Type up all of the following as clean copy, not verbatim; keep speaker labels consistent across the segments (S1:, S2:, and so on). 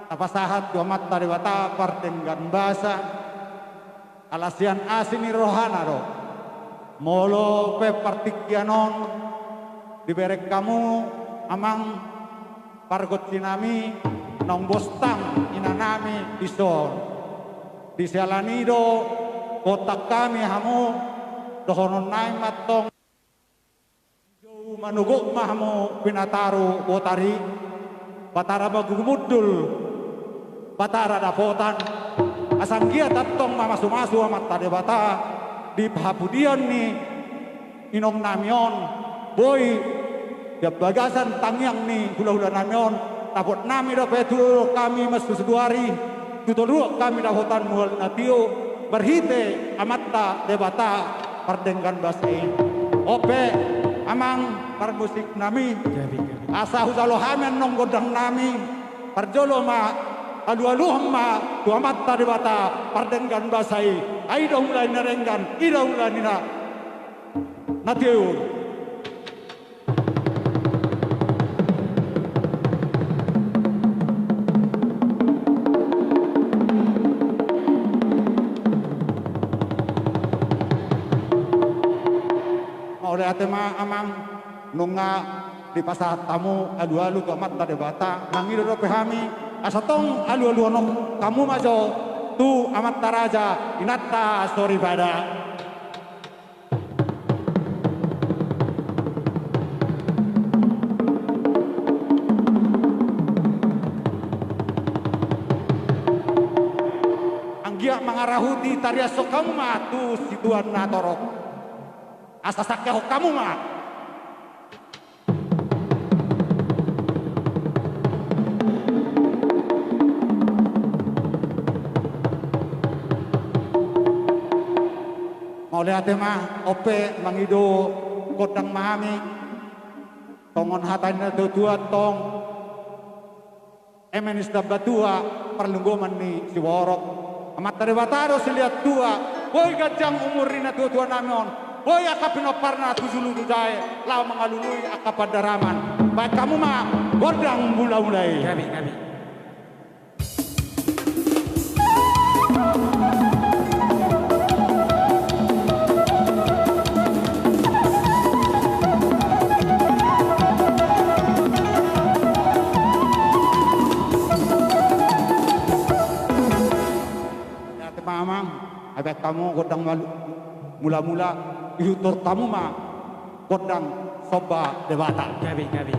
S1: tapasahat duamat taribata partenggan basa alasian asini rohana ro molo pe partikyanon diberek kamu amang pargot sinami nong bostang inanami dison disialanido kotak kami hamu dohonon nai matong manugok mahmu pinataru botari batara bagumudul batara dapotan asanggia tatong mamasu-masu amat tade bata di pahapudian ni inong namion boy ya bagasan tangyang ni hula-hula namion tapot nami dapetu kami mas susuduari tutuluk kami dapotan mual natio berhite amatta debata pardenggan basai ope amang parmusik nami asa husalo hamen nong godang nami parjolo ma alu-alu ma tuamat tadi bata pardenggan basai aido mulai nerenggan ida mulai nina natiu oleh atema amang nunga di pasar tamu alu-alu tuamat tadi bata nangido do pehami asatong alu-alu nong kamu majo tu amat taraja inatta story pada anggia mangarahuti tarias kamu matu situan natorok asasaknya kamu mah mau lihat mah ope mangido kodang mahami tongon hatanya tua tong emenis dabatua perlunggoman ni si worok amat tadi bataro silihat tua boy gajang umurina tua namion boy akapino parna tujulu dudai lau mengalului akapadaraman baik kamu mah godang mulai kami ya temamang abek kamu godang mula-mula yutur tamu mah kodang soba debata gabi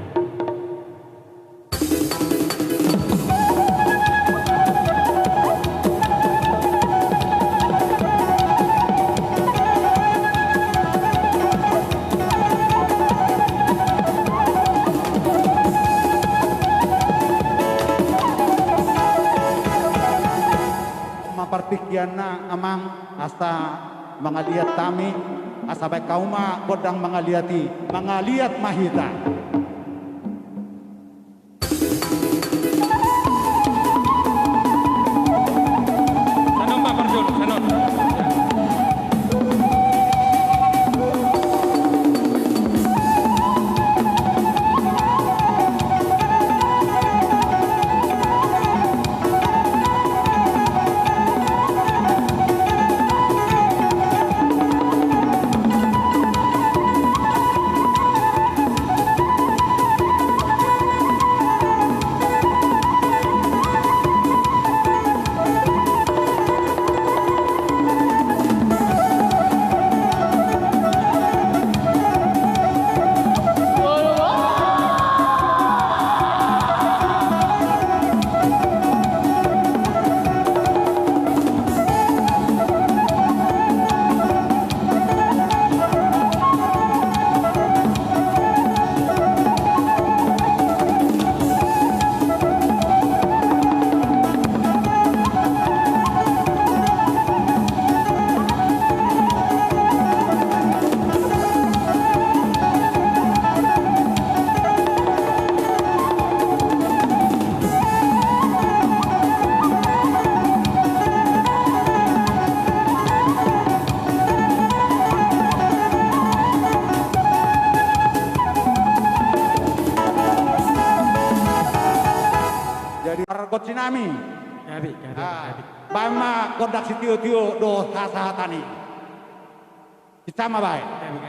S1: mapartikiana amang asa mangaliat kami asabai kauma kodang mangaliat mahita sanon Pak Parjun sanon Margot sinami.
S2: Gabi.
S1: Bama kondak si tio do sasahatani. Sama baik.
S2: Gabi.